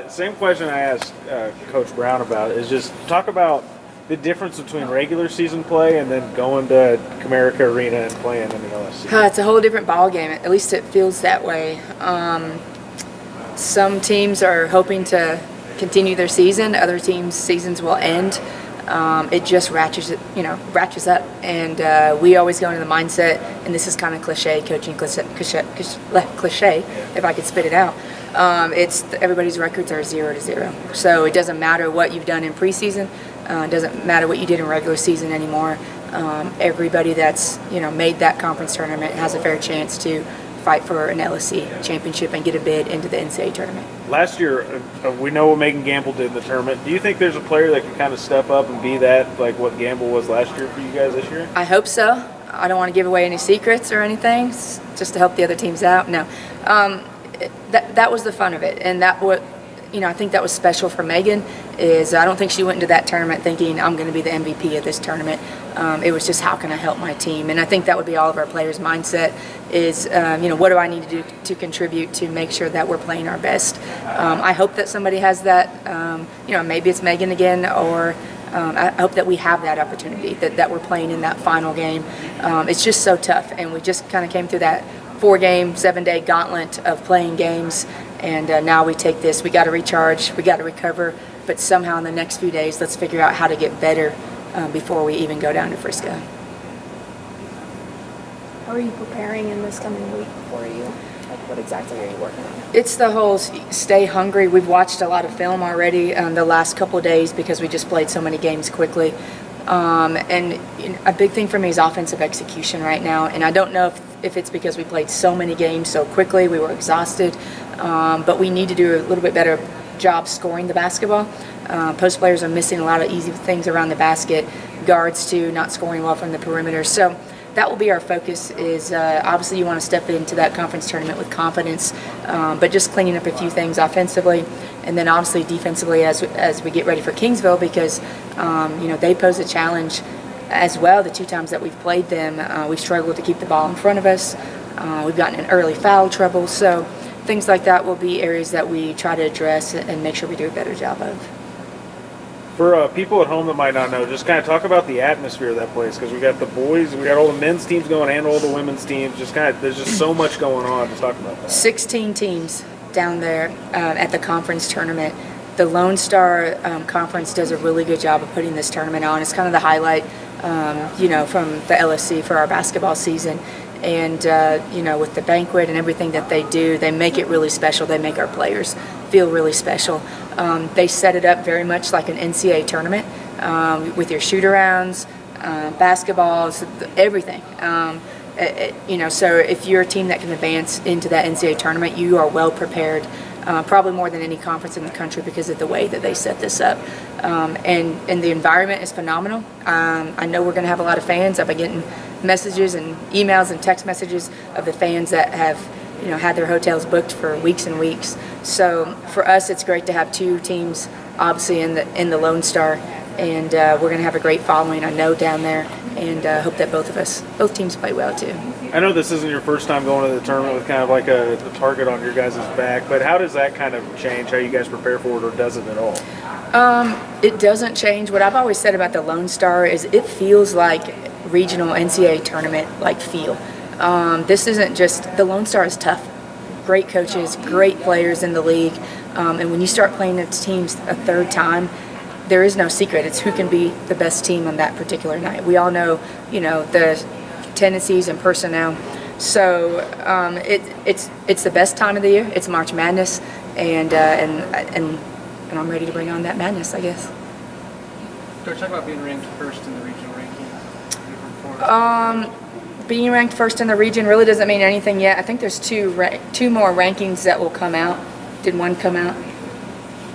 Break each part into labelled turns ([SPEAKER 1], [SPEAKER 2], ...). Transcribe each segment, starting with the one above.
[SPEAKER 1] Same question I asked Coach Brown about is just talk about the difference between regular season play and then going to Comerica Arena and playing in the LSC.
[SPEAKER 2] It's a whole different ball game. At least it feels that way. Some teams are hoping to continue their season. Other teams' seasons will end. It just ratchets up. And we always go into the mindset, and this is kind of cliche, coaching cliche, if I could spit it out. It's everybody's records are 0-0. So it doesn't matter what you've done in preseason. It doesn't matter what you did in regular season anymore. Everybody that's made that conference tournament has a fair chance to fight for an LSC championship and get a bid into the NCAA tournament.
[SPEAKER 1] Last year, we know what Megan Gamble did in the tournament. Do you think there's a player that can kind of step up and be that, like what Gamble was last year for you guys this year?
[SPEAKER 2] I hope so. I don't want to give away any secrets or anything, just to help the other teams out. No, that was the fun of it, and I think that was special for Megan. Is I don't think she went into that tournament thinking I'm going to be the MVP of this tournament. It was just how can I help my team, and I think that would be all of our players' mindset. Is what do I need to do to contribute to make sure that we're playing our best. I hope that somebody has that. Maybe it's Megan again, or I hope that we have that opportunity that we're playing in that final game. It's just so tough, and we just kind of came through that 4-game, 7-day gauntlet of playing games, and now we take this. We got to recharge, we got to recover, but somehow in the next few days, let's figure out how to get better before we even go down to Frisco.
[SPEAKER 3] How are you preparing in this coming week for you? Like, what exactly are you working on?
[SPEAKER 2] It's the whole stay hungry. We've watched a lot of film already the last couple of days because we just played so many games quickly. And a big thing for me is offensive execution right now. And I don't know if it's because we played so many games so quickly, we were exhausted. But we need to do a little bit better job scoring the basketball. Post players are missing a lot of easy things around the basket. Guards, too, not scoring well from the perimeter. So that will be our focus. Is obviously you want to step into that conference tournament with confidence, but just cleaning up a few things offensively, and then obviously defensively as we get ready for Kingsville, because they pose a challenge as well. The 2 times that we've played them, we've struggled to keep the ball in front of us. We've gotten in early foul trouble, so things like that will be areas that we try to address and make sure we do a better job of.
[SPEAKER 1] For people at home that might not know, just kind of talk about the atmosphere of that place, because we got the boys, we got all the men's teams going and all the women's teams. There's just so much going on. Just talk about that.
[SPEAKER 2] 16 teams down there at the conference tournament. The Lone Star Conference does a really good job of putting this tournament on. It's kind of the highlight, from the LSC for our basketball season. And, with the banquet and everything that they do, they make it really special. They make our players feel really special. They set it up very much like an NCAA tournament with your shoot-arounds, basketballs, everything. So if you're a team that can advance into that NCAA tournament, you are well prepared, probably more than any conference in the country because of the way that they set this up. And the environment is phenomenal. I know we're going to have a lot of fans. I've been getting messages and emails and text messages of the fans that have had their hotels booked for weeks and weeks. So for us, it's great to have 2 teams obviously in the Lone Star, and we're going to have a great following, I know, down there, and hope that both teams play well too.
[SPEAKER 1] I know this isn't your first time going to the tournament with kind of like a target on your guys' back, but how does that kind of change how you guys prepare for it, or does it at all?
[SPEAKER 2] It doesn't change. What I've always said about the Lone Star is it feels like regional NCAA tournament like feel. This isn't just, the Lone Star is tough. Great coaches, great players in the league, and when you start playing its teams a 3rd time, there is no secret. It's who can be the best team on that particular night. We all know, the tendencies and personnel. So it's the best time of the year. It's March Madness, and I'm ready to bring on that madness, I guess.
[SPEAKER 4] Coach, talk about being ranked first in the regional ranking.
[SPEAKER 2] Being ranked first in the region really doesn't mean anything yet. I think there's 2 more rankings that will come out. Did one come out?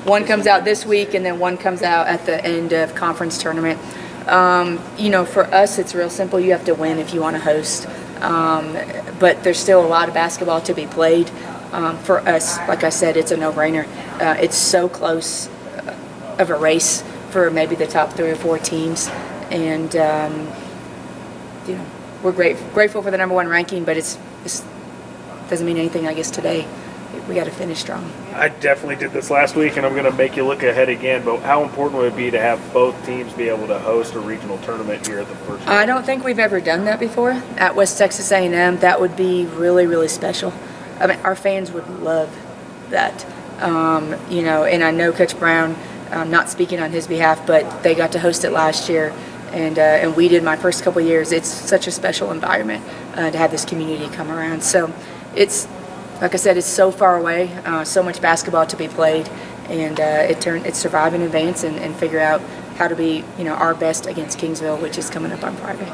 [SPEAKER 2] One comes out this week, and then one comes out at the end of conference tournament. For us, it's real simple. You have to win if you want to host. But there's still a lot of basketball to be played. For us, like I said, it's a no-brainer. It's so close of a race for maybe the top 3 or 4 teams. And, we're grateful for the #1 ranking, but it doesn't mean anything, I guess, today we got to finish strong.
[SPEAKER 1] I definitely did this last week, and I'm going to make you look ahead again, but how important would it be to have both teams be able to host a regional tournament here at the first?
[SPEAKER 2] I don't think we've ever done that before at West Texas A&M. That would be really, really special. I mean, our fans would love that. And I know Coach Brown, I'm not speaking on his behalf, but they got to host it last year, and we did my first couple years. It's such a special environment to have this community come around. So it's, like I said, it's so far away, so much basketball to be played, and it's survive in advance and figure out how to be, our best against Kingsville, which is coming up on Friday.